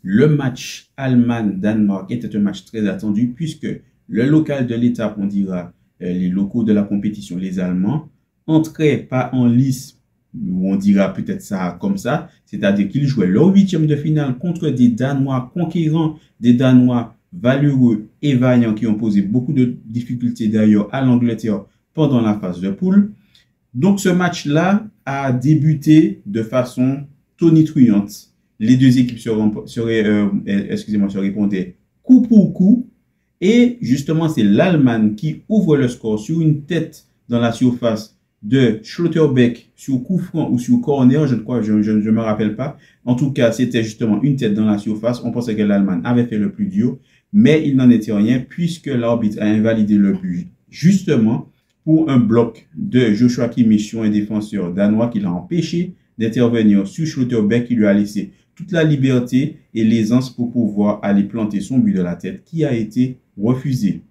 le match Allemagne-Danemark était un match très attendu puisque le local de l'étape, on dira les locaux de la compétition, les Allemands, entraient pas en lice, ou on dira peut-être ça comme ça, c'est-à-dire qu'ils jouaient leur huitième de finale contre des Danois conquérants, des Danois valeureux et vaillants qui ont posé beaucoup de difficultés d'ailleurs à l'Angleterre pendant la phase de poule. Donc ce match-là a débuté de façon tonitruante. Les deux équipes se répondaient coup pour coup. Et justement, c'est l'Allemagne qui ouvre le score sur une tête dans la surface de Schlotterbeck sur coup franc ou sur corner, je crois, je ne me rappelle pas. En tout cas, c'était justement une tête dans la surface. On pensait que l'Allemagne avait fait le plus dur, mais il n'en était rien puisque l'arbitre a invalidé le but. Justement, pour un bloc de Joshua Kimmich sur un défenseur danois qui l'a empêché d'intervenir sur Schlotterbeck, qui lui a laissé toute la liberté et l'aisance pour pouvoir aller planter son but de la tête qui a été refusé.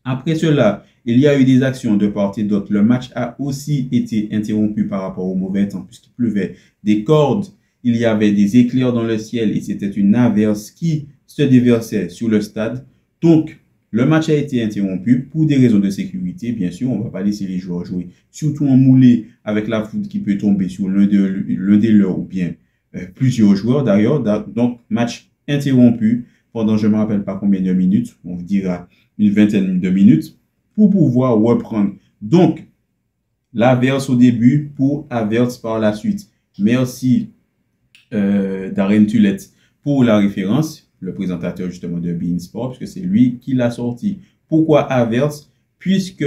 Après cela, il y a eu des actions de part et d'autre. Le match a aussi été interrompu par rapport au mauvais temps puisqu'il pleuvait des cordes, il y avait des éclairs dans le ciel et c'était une averse qui se déversait sur le stade. Donc, le match a été interrompu pour des raisons de sécurité. Bien sûr, on ne va pas laisser les joueurs jouer, surtout en moulé avec la foudre qui peut tomber sur l'un des leurs ou bien plusieurs joueurs d'ailleurs. Donc, match interrompu pendant je ne me rappelle pas combien de minutes, on dira une vingtaine de minutes, pour pouvoir reprendre. Donc, l'averse au début pour averse par la suite. Merci Darren Tulette pour la référence, le présentateur justement de beIN Sport, puisque c'est lui qui l'a sorti. Pourquoi averse? Puisque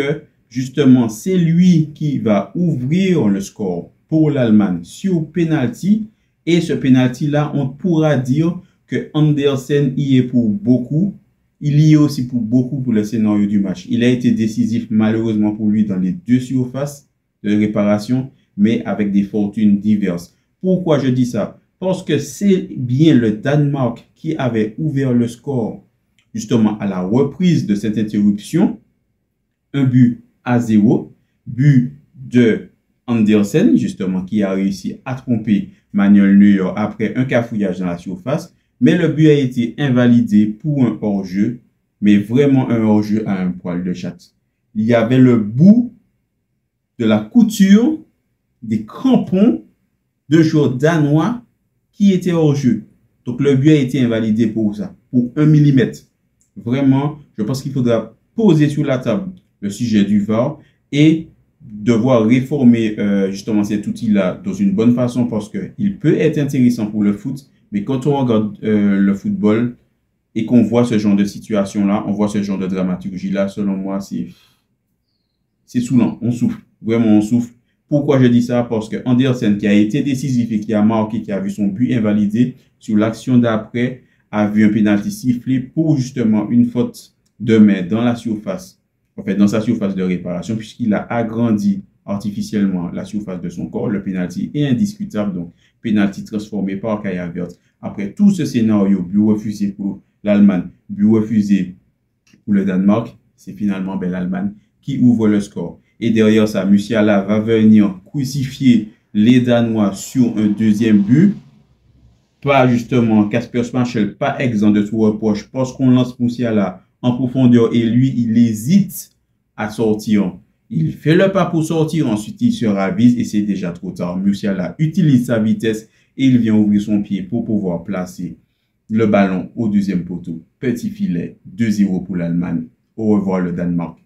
justement c'est lui qui va ouvrir le score pour l'Allemagne sur penalty. Et ce penalty-là, on pourra dire que Andersen y est pour beaucoup. Il y est aussi pour beaucoup pour le scénario du match. Il a été décisif malheureusement pour lui dans les deux surfaces de réparation, mais avec des fortunes diverses. Pourquoi je dis ça? Parce que c'est bien le Danemark qui avait ouvert le score justement à la reprise de cette interruption. Un but à 0, but de Andersen justement qui a réussi à tromper Manuel Neuer après un cafouillage dans la surface. Mais le but a été invalidé pour un hors-jeu, mais vraiment un hors-jeu à un poil de chatte. Il y avait le bout de la couture des crampons de joueurs danois qui étaient hors-jeu. Donc le but a été invalidé pour ça, pour 1 mm. Vraiment, je pense qu'il faudra poser sur la table le sujet du VAR et devoir réformer justement cet outil-là dans une bonne façon parce qu'il peut être intéressant pour le foot. Mais quand on regarde le football et qu'on voit ce genre de situation-là, on voit ce genre de dramaturgie-là, selon moi, c'est saoulant. On souffre. Vraiment, on souffre. Pourquoi je dis ça? Parce que Andersen, qui a été décisif et qui a marqué, qui a vu son but invalidé, sur l'action d'après, a vu un pénalty sifflé pour justement une faute de main dans la surface, en fait, dans sa surface de réparation, puisqu'il a agrandi artificiellement la surface de son corps. Le pénalty est indiscutable, donc pénalty transformé par Kai Havertz. Après tout ce scénario, but refusé pour l'Allemagne, but refusé pour le Danemark, c'est finalement l'Allemagne qui ouvre le score. Et derrière ça, Musiala va venir crucifier les Danois sur un deuxième but. Pas justement, Kasper Schmeichel, pas exempt de tout reproche, parce qu'on lance Musiala en profondeur et lui, il hésite à sortir. Il fait le pas pour sortir, ensuite il se ravise et c'est déjà trop tard. Musiala utilise sa vitesse et il vient ouvrir son pied pour pouvoir placer le ballon au deuxième poteau. Petit filet, 2-0 pour l'Allemagne. Au revoir le Danemark.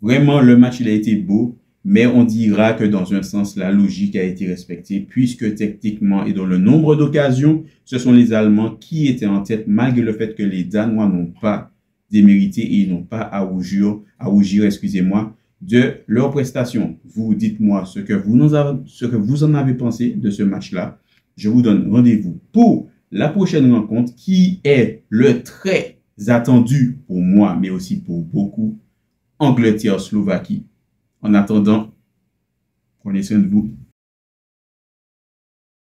Vraiment, le match il a été beau, mais on dira que dans un sens, la logique a été respectée puisque techniquement et dans le nombre d'occasions, ce sont les Allemands qui étaient en tête malgré le fait que les Danois n'ont pas démérité et ils n'ont pas à rougir, excusez-moi, de leur prestation. Vous dites-moi ce que vous en avez pensé de ce match-là. Je vous donne rendez-vous pour la prochaine rencontre qui est le très attendu pour moi, mais aussi pour beaucoup, Angleterre-Slovaquie. En attendant, prenez soin de vous.